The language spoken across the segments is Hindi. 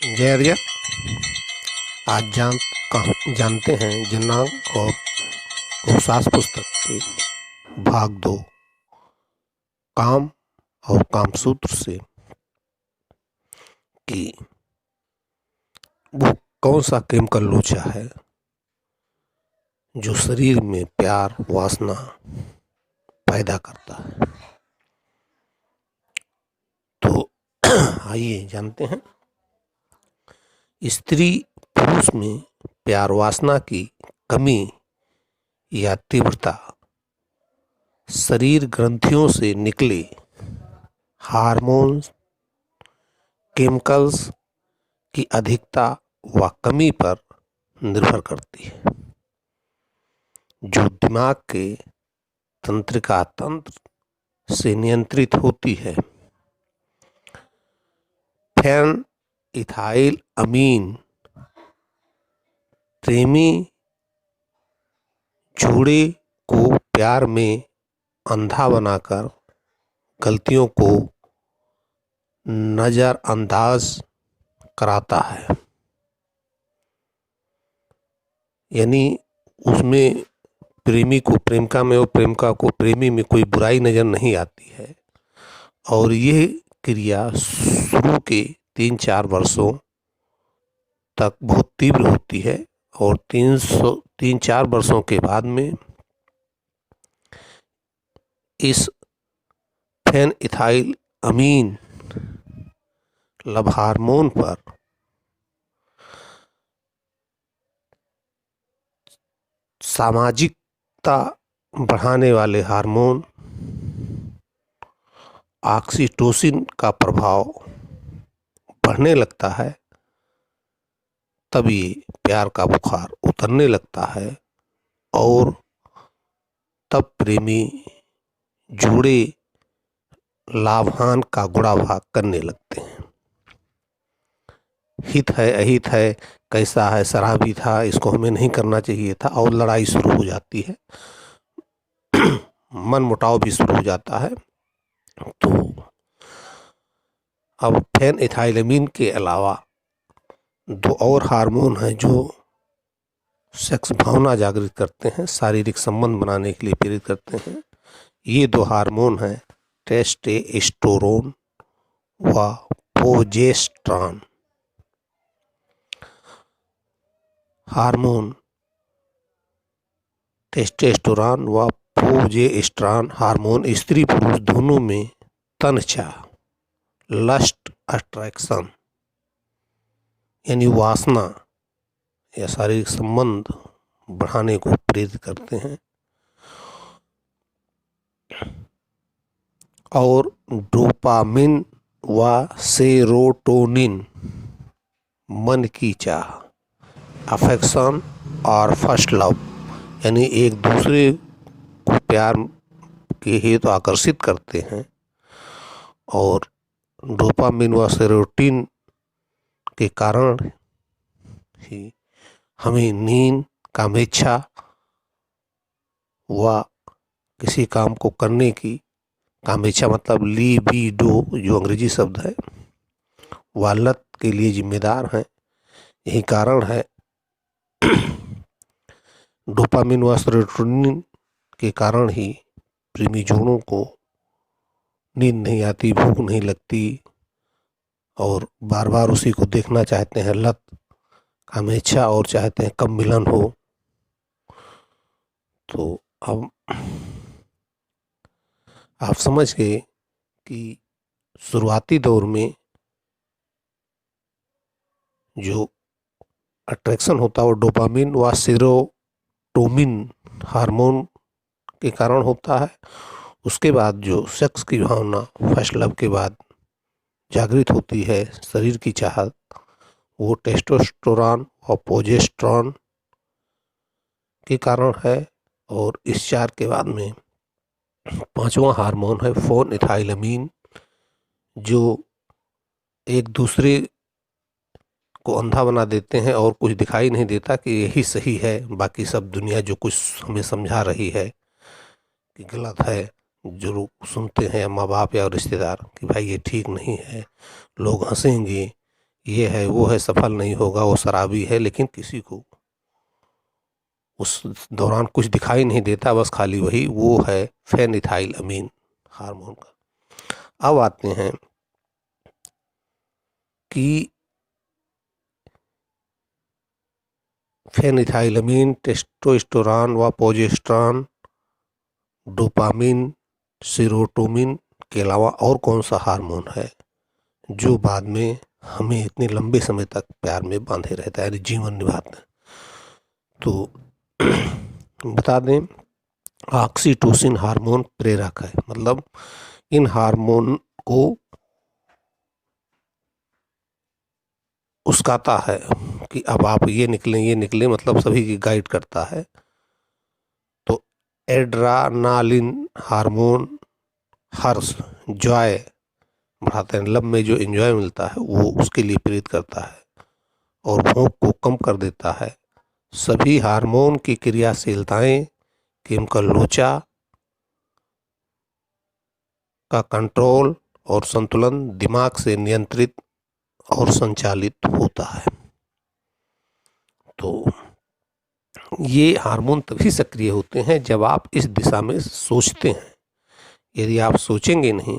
जय अर्जय। आज जानते हैं जननांग और कोशास पुस्तक के भाग 2 काम और कामसूत्र से कि वो कौन सा केमिकल लोचा है जो शरीर में प्यार वासना पैदा करता है। तो आइए जानते हैं। स्त्री पुरुष में प्यार वासना की कमी या तीव्रता शरीर ग्रंथियों से निकले हार्मोन्स केमिकल्स की अधिकता व कमी पर निर्भर करती है, जो दिमाग के तंत्रिका तंत्र से नियंत्रित होती है। फेन इथाइल अमीन प्रेमी जोड़े को प्यार में अंधा बनाकर गलतियों को नज़रअंदाज कराता है। यानी उसमें प्रेमी को प्रेमिका में और प्रेमिका को प्रेमी में कोई बुराई नज़र नहीं आती है। और ये क्रिया शुरू के 3-4 वर्षों तक बहुत तीव्र होती है और 3-4 वर्षों के बाद में इस फेन इथाइल अमीन लव हार्मोन पर सामाजिकता बढ़ाने वाले हार्मोन ऑक्सीटोसिन का प्रभाव बढ़ने लगता है। तब ये प्यार का बुखार उतरने लगता है और तब प्रेमी जोड़े लाभान का गुणाभाग करने लगते हैं। हित है अहित है, कैसा है, शराबी था, इसको हमें नहीं करना चाहिए था, और लड़ाई शुरू हो जाती है। मन मुटाव भी शुरू हो जाता है। तो अब फेन इथाइलमीन के अलावा 2 और हार्मोन हैं जो सेक्स भावना जागृत करते हैं, शारीरिक संबंध बनाने के लिए प्रेरित करते हैं। ये 2 हार्मोन हैं टेस्टोस्टेरोन व प्रोजेस्टेरॉन। हार्मोन टेस्टोस्टेरोन व प्रोजेस्टेरॉन हार्मोन स्त्री पुरुष दोनों में तन्चा लस्ट अट्रैक्शन यानी वासना या शारीरिक संबंध बढ़ाने को प्रेरित करते हैं। और डोपामिन व सेरोटोनिन मन की चाह, अफेक्शन और फर्स्ट लव यानी एक दूसरे को प्यार के हेतु आकर्षित करते हैं। और डोपामिन व सेरोटोनिन के कारण ही हमें नींद, कामेच्छा व किसी काम को करने की, कामेच्छा मतलब लिबिडो जो अंग्रेजी शब्द है, वह लत के लिए जिम्मेदार हैं। यही कारण है डोपामिन व सेरोटोनिन के कारण ही प्रेमी जोड़ों को नींद नहीं आती, भूख नहीं लगती और बार बार उसी को देखना चाहते हैं। लत, कामेच्छा, और चाहते हैं कब मिलन हो। तो अब आप समझ गए कि शुरुआती दौर में जो अट्रैक्शन होता है वो डोपामिन व सेरोटोनिन हार्मोन के कारण होता है। उसके बाद जो सेक्स की भावना फर्स्ट लव के बाद जागृत होती है, शरीर की चाहत, वो टेस्टोस्टेरोन और प्रोजेस्टेरॉन के कारण है। और इस 4 के बाद में 5वां हार्मोन है फेन इथाइलमीन, जो एक दूसरे को अंधा बना देते हैं और कुछ दिखाई नहीं देता कि यही सही है, बाकी सब दुनिया जो कुछ हमें समझा रही है कि गलत है, जो लोग सुनते हैं माँ बाप या रिश्तेदार कि भाई ये ठीक नहीं है, लोग हंसेंगे, ये है वो है, सफल नहीं होगा, वो शराबी है, लेकिन किसी को उस दौरान कुछ दिखाई नहीं देता, बस खाली वही, वो है फेनिथाइलअमीन हार्मोन का। अब आते हैं कि फेनिथाइलअमीन, टेस्टोस्टेरोन व प्रोजेस्टेरॉन, डोपामिन, सीरोटोनिन के अलावा और कौन सा हार्मोन है जो बाद में हमें इतने लंबे समय तक प्यार में बांधे रहता है, यानी जीवन निभाते हैं? तो बता दें, ऑक्सीटोसिन हार्मोन प्रेरक है। मतलब इन हार्मोन को उस्काता है कि अब आप ये निकलें, मतलब सभी की गाइड करता है। तो एड्रेनालिन हार्मोन हर्ष, जॉय बढ़ाते हैं, लब में जो एंजॉय मिलता है वो उसके लिए प्रेरित करता है और भूख को कम कर देता है। सभी हार्मोन की क्रियाशीलताएं, केमिकल लोचा का कंट्रोल और संतुलन दिमाग से नियंत्रित और संचालित होता है। तो ये हार्मोन तभी सक्रिय होते हैं जब आप इस दिशा में सोचते हैं। यदि आप सोचेंगे नहीं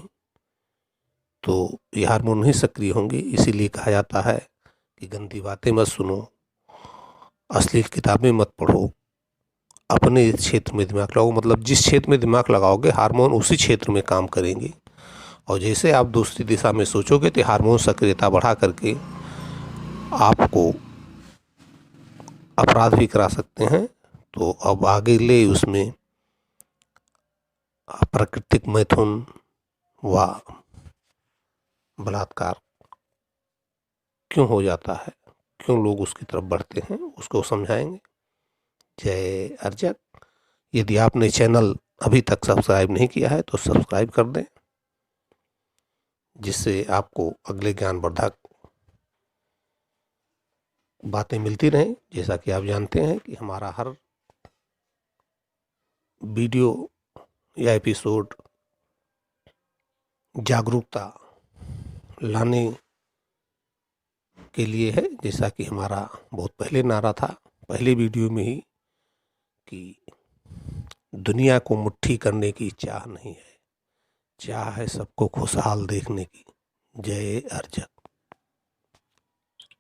तो ये हार्मोन नहीं सक्रिय होंगे। इसीलिए कहा जाता है कि गंदी बातें मत सुनो, अश्लील किताबें मत पढ़ो, अपने क्षेत्र में दिमाग लगाओ। मतलब जिस क्षेत्र में दिमाग लगाओगे हार्मोन उसी क्षेत्र में काम करेंगे, और जैसे आप दूसरी दिशा में सोचोगे तो हार्मोन सक्रियता बढ़ा करके आपको अपराध भी करा सकते हैं। तो अब आगे ले उसमें प्राकृतिक मैथुन व बलात्कार क्यों हो जाता है, क्यों लोग उसकी तरफ बढ़ते हैं, उसको समझाएंगे। जय अर्जक। यदि आपने चैनल अभी तक सब्सक्राइब नहीं किया है तो सब्सक्राइब कर दें, जिससे आपको अगले ज्ञानवर्धक बातें मिलती रहें। जैसा कि आप जानते हैं कि हमारा हर वीडियो या एपिसोड जागरूकता लाने के लिए है। जैसा कि हमारा बहुत पहले नारा था, पहले वीडियो में ही, कि दुनिया को मुट्ठी करने की चाह नहीं है, चाह है सबको खुशहाल देखने की। जय अर्जक।